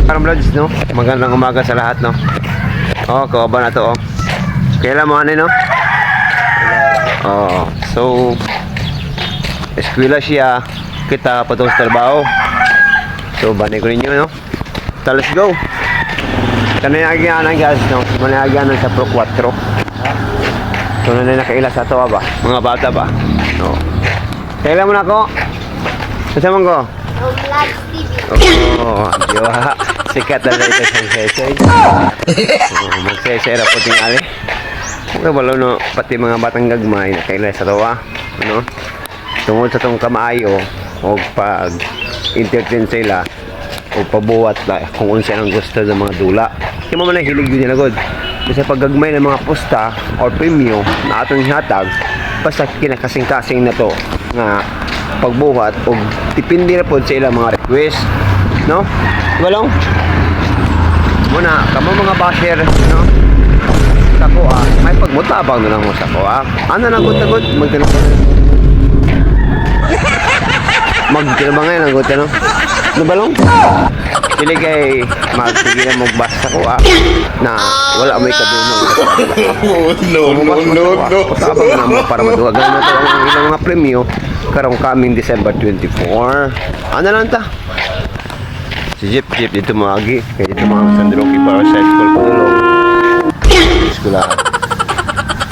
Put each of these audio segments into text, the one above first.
Parang vlogs, no? Magandang umaga sa lahat, no? Oh, kaoba na to, oh. Kailan mo ano, no? Oh, so eskwela siya, kita pa sa trabaho. So, bani ko ninyo, no? So, let's go. Kanayagyanan, guys, no? Manayagyanan sa Pro 4. So, nakailas sa to, ba? Mga bata ba? No. Kailan mo na ako? Kasama ko? Vlogs TV. Oh, diba? Sikat na ito sa sesay. Magsesay ra po tingali. Okay, wala no, pati mga batang gagmay na kailan sa tawa. Ano? Tungod sa itong kamaayo o pag-entertain sila o pabuhat na kung unsa ang gusto ng mga dula. Hindi mo man ang hilig din nila, God. Kasi pag gagmay ng mga pusta or premium na atong hatag, basta kinakasing-kasing na to nga pagbuhat o dipindi na po sa ilang mga request, no? Walong muna kamo mga basher, no? Sa kuha may pagmutabang na lang mo sa kuha. Ano nang gud magtinabang ngayon ang gud, no? No balong pili kay magtigilan mo bas sa kuha na wala may kadunong. No. Tabang na mo para maduwagan na to ang ilang mga premyo karong coming December 24. Ano lang ta? Si Jeep dito maagi. Kaya dito mga Sandroki para sa school ko dulong. School ah.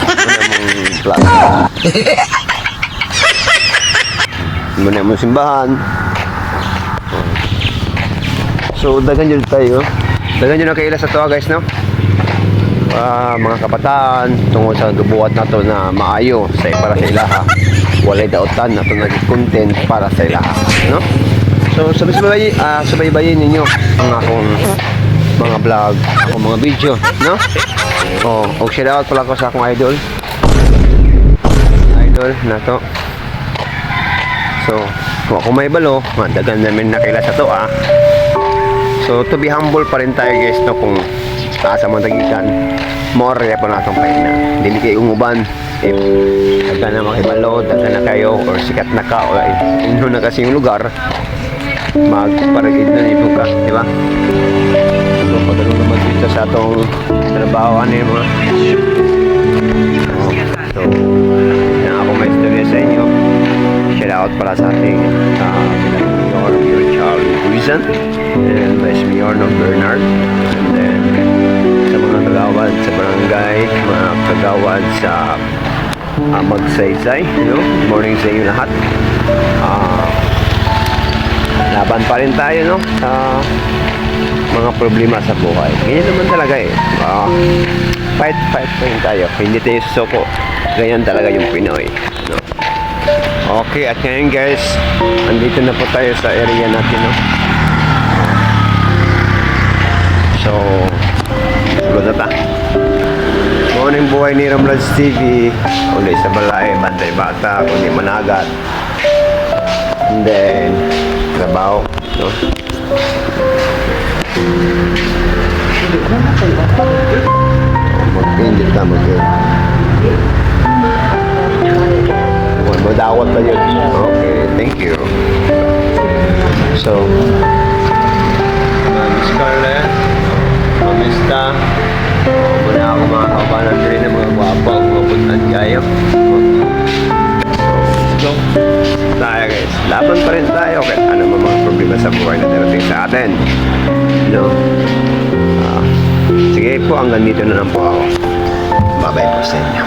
Muna mong plaza. Muna mong simbahan. So, dagan yun tayo. Dagan yun na kaila sa to, guys, no? Mga kabataan tungkol sa dubuhat na to na maayo sa para sa ilaha. Walay dautan na ito naging content para sa ilaha, no? So subaybayin ninyo ang akong mga vlog, akong mga video, no? O shout out pala ko sa akong idol na to. So kung ako may balo, madagan namin nakila sa to, ah. So to be humble pa rin tayo, guys, no? Kung asa man tagikan more pa natong paina, dili kay umuban if daga na makibalo, daga na kayo or sikat na ka o inyo na kasi yung lugar, magparagid na nito ka, di ba? So padalo naman dito sa atong trabaho ano yung mga so yan ako may istorya sa inyo. Shout out para sa ating Mayor Charlie Guizan and Vice Mayor Bernard, and then sa mga kagawad sa barangay, mga kagawad sa Magsaysay, you know? Good morning sa inyo lahat. Laban pa rin tayo, no? Sa mga problema sa buhay. Ganyan naman talaga eh. Fight pa rin tayo. Hindi tayo susuko. Ganyan talaga yung Pinoy, no? Okay, at ngayon, guys, andito na po tayo sa area natin, no? So, sulod na ta. Morning buhay ni Ramlads TV. Ulit sa balay, bantay bata, kundi managat. And then, trabaho, no? Magpindit ka, madawat na yun. Okay, thank you. So, Miss Carla, Mista, muna ako mga kapanan rin ng mga guwapo, mga puntan kayo. So, tayo, guys. Laban pa rin tayo kahit ano mga problema sa buhay na darating sa atin. No? Sige po, hanggang dito na lang po ako. Bye-bye po sa inyo.